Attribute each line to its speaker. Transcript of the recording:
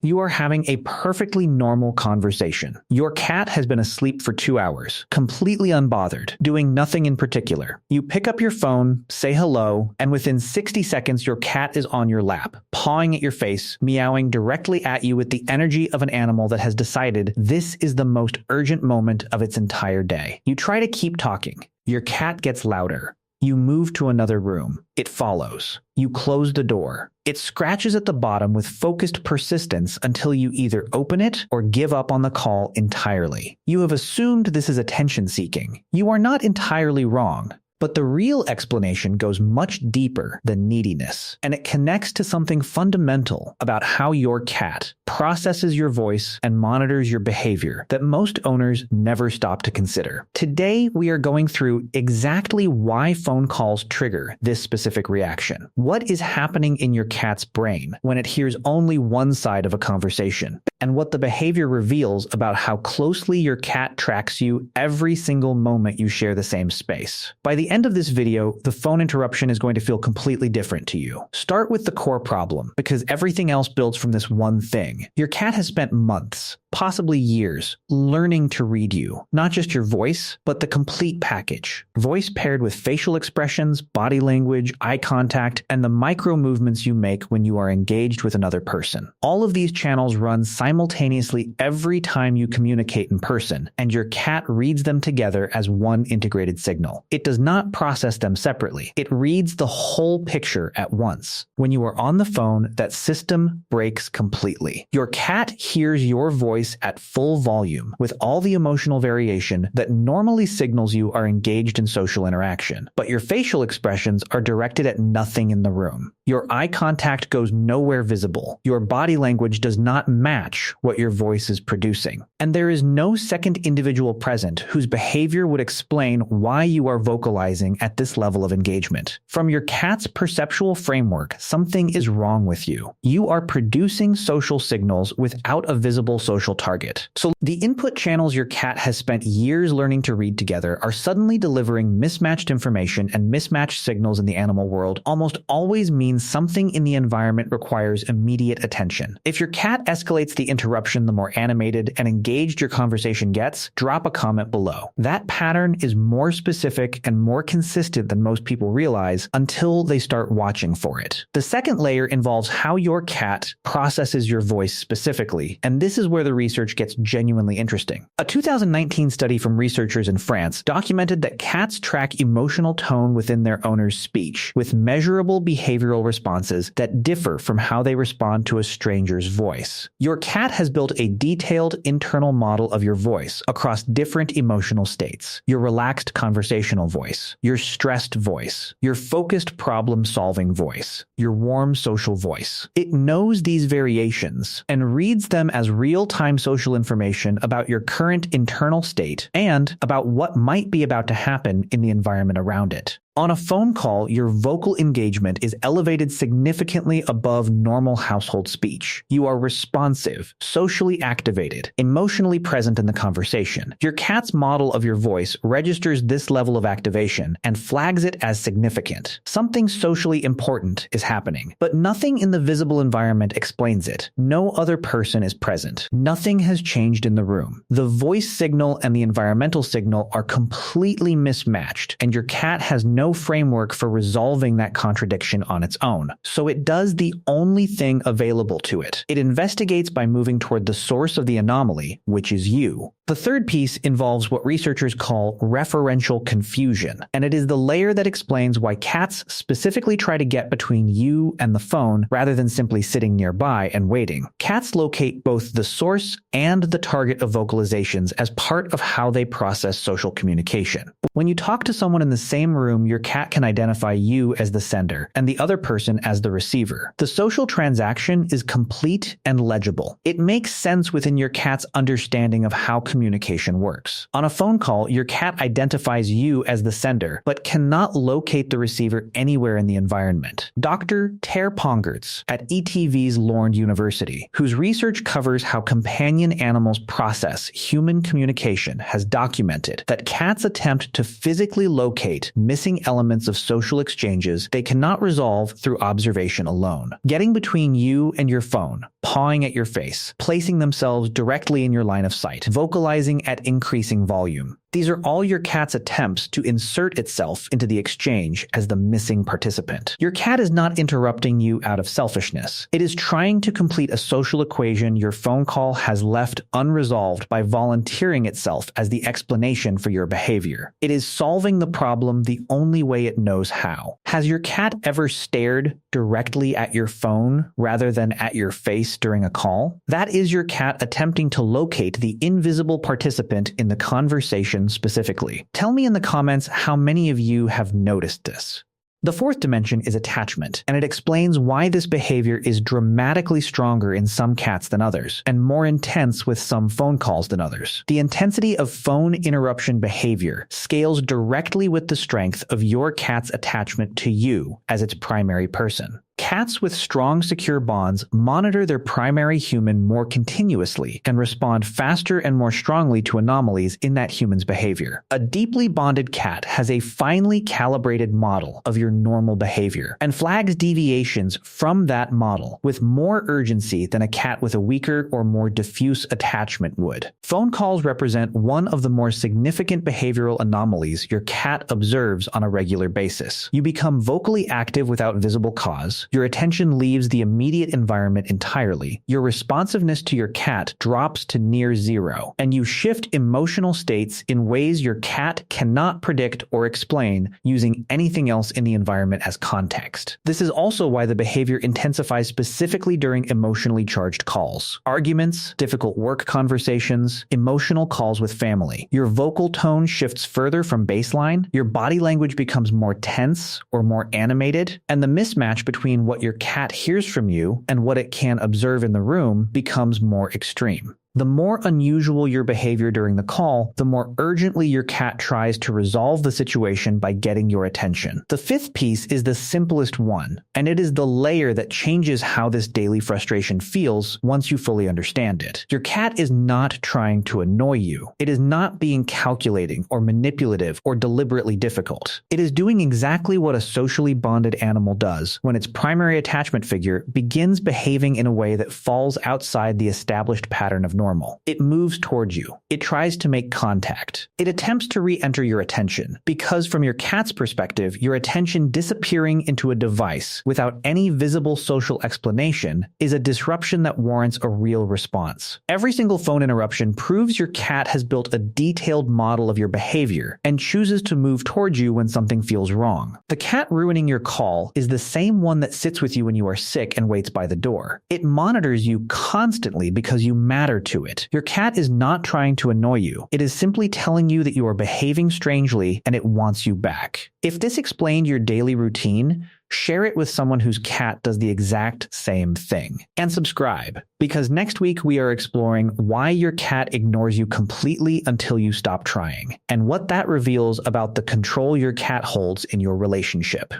Speaker 1: You are having a perfectly normal conversation. Your cat has been asleep for 2 hours, completely unbothered, doing nothing in particular. You pick up your phone, say hello, and within 60 seconds your cat is on your lap, pawing at your face, meowing directly at you with the energy of an animal that has decided this is the most urgent moment of its entire day. You try to keep talking. Your cat gets louder. You move to another room. It follows. You close the door. It scratches at the bottom with focused persistence until you either open it or give up on the call entirely. You have assumed this is attention seeking. You are not entirely wrong. But the real explanation goes much deeper than neediness, and it connects to something fundamental about how your cat processes your voice and monitors your behavior that most owners never stop to consider. Today, we are going through exactly why phone calls trigger this specific reaction. What is happening in your cat's brain when it hears only one side of a conversation, and what the behavior reveals about how closely your cat tracks you every single moment you share the same space. By the end of this video, the phone interruption is going to feel completely different to you. Start with the core problem, because everything else builds from this one thing. Your cat has spent months, possibly years, learning to read you. Not just your voice, but the complete package. Voice paired with facial expressions, body language, eye contact, and the micro movements you make when you are engaged with another person. All of these channels run simultaneously every time you communicate in person, and your cat reads them together as one integrated signal. It does not process them separately. It reads the whole picture at once. When you are on the phone, that system breaks completely. Your cat hears your voice at full volume with all the emotional variation that normally signals you are engaged in social interaction. But your facial expressions are directed at nothing in the room. Your eye contact goes nowhere visible. Your body language does not match what your voice is producing. And there is no second individual present whose behavior would explain why you are vocalizing at this level of engagement. From your cat's perceptual framework, something is wrong with you. You are producing social signals without a visible social target. So the input channels your cat has spent years learning to read together are suddenly delivering mismatched information, and mismatched signals in the animal world almost always means something in the environment requires immediate attention. If your cat escalates the interruption, the more animated and engaged your conversation gets, drop a comment below. That pattern is more specific and more consistent than most people realize until they start watching for it. The second layer involves how your cat processes your voice specifically, and this is where the research gets genuinely interesting. A 2019 study from researchers in France documented that cats track emotional tone within their owner's speech, with measurable behavioral responses that differ from how they respond to a stranger's voice. Your cat has built a detailed internal model of your voice across different emotional states: your relaxed conversational voice, your stressed voice, your focused problem-solving voice, your warm social voice. It knows these variations and reads them as real-time social information about your current internal state and about what might be about to happen in the environment around it. On a phone call, your vocal engagement is elevated significantly above normal household speech. You are responsive, socially activated, emotionally present in the conversation. Your cat's model of your voice registers this level of activation and flags it as significant. Something socially important is happening, but nothing in the visible environment explains it. No other person is present. Nothing has changed in the room. The voice signal and the environmental signal are completely mismatched, and your cat has no framework for resolving that contradiction on its own. So it does the only thing available to it. It investigates by moving toward the source of the anomaly, which is you. The third piece involves what researchers call referential confusion, and it is the layer that explains why cats specifically try to get between you and the phone rather than simply sitting nearby and waiting. Cats locate both the source and the target of vocalizations as part of how they process social communication. When you talk to someone in the same room, your cat can identify you as the sender and the other person as the receiver. The social transaction is complete and legible. It makes sense within your cat's understanding of how communication works. On a phone call, your cat identifies you as the sender, but cannot locate the receiver anywhere in the environment. Dr. Ter Pongertz at ETV's Lorne University, whose research covers how companion animals process human communication, has documented that cats attempt to physically locate missing missing elements of social exchanges they cannot resolve through observation alone. Getting between you and your phone, pawing at your face, placing themselves directly in your line of sight, vocalizing at increasing volume. These are all your cat's attempts to insert itself into the exchange as the missing participant. Your cat is not interrupting you out of selfishness. It is trying to complete a social equation your phone call has left unresolved by volunteering itself as the explanation for your behavior. It is solving the problem the only way it knows how. Has your cat ever stared directly at your phone rather than at your face during a call? That is your cat attempting to locate the invisible participant in the conversation specifically. Tell me in the comments how many of you have noticed this. The fourth dimension is attachment, and it explains why this behavior is dramatically stronger in some cats than others, and more intense with some phone calls than others. The intensity of phone interruption behavior scales directly with the strength of your cat's attachment to you as its primary person. Cats with strong, secure bonds monitor their primary human more continuously and respond faster and more strongly to anomalies in that human's behavior. A deeply bonded cat has a finely calibrated model of your normal behavior and flags deviations from that model with more urgency than a cat with a weaker or more diffuse attachment would. Phone calls represent one of the more significant behavioral anomalies your cat observes on a regular basis. You become vocally active without visible cause. Your attention leaves the immediate environment entirely. Your responsiveness to your cat drops to near zero, and you shift emotional states in ways your cat cannot predict or explain using anything else in the environment as context. This is also why the behavior intensifies specifically during emotionally charged calls. Arguments, difficult work conversations, emotional calls with family. Your vocal tone shifts further from baseline, your body language becomes more tense or more animated, and the mismatch between what your cat hears from you and what it can observe in the room becomes more extreme. The more unusual your behavior during the call, the more urgently your cat tries to resolve the situation by getting your attention. The fifth piece is the simplest one, and it is the layer that changes how this daily frustration feels once you fully understand it. Your cat is not trying to annoy you. It is not being calculating or manipulative or deliberately difficult. It is doing exactly what a socially bonded animal does when its primary attachment figure begins behaving in a way that falls outside the established pattern of normal. It moves towards you. It tries to make contact. It attempts to re-enter your attention, because from your cat's perspective, your attention disappearing into a device without any visible social explanation is a disruption that warrants a real response. Every single phone interruption proves your cat has built a detailed model of your behavior and chooses to move towards you when something feels wrong. The cat ruining your call is the same one that sits with you when you are sick and waits by the door. It monitors you constantly because you matter to it. Your cat is not trying to annoy you. It is simply telling you that you are behaving strangely and it wants you back. If this explained your daily routine, share it with someone whose cat does the exact same thing. And subscribe, because next week we are exploring why your cat ignores you completely until you stop trying, and what that reveals about the control your cat holds in your relationship.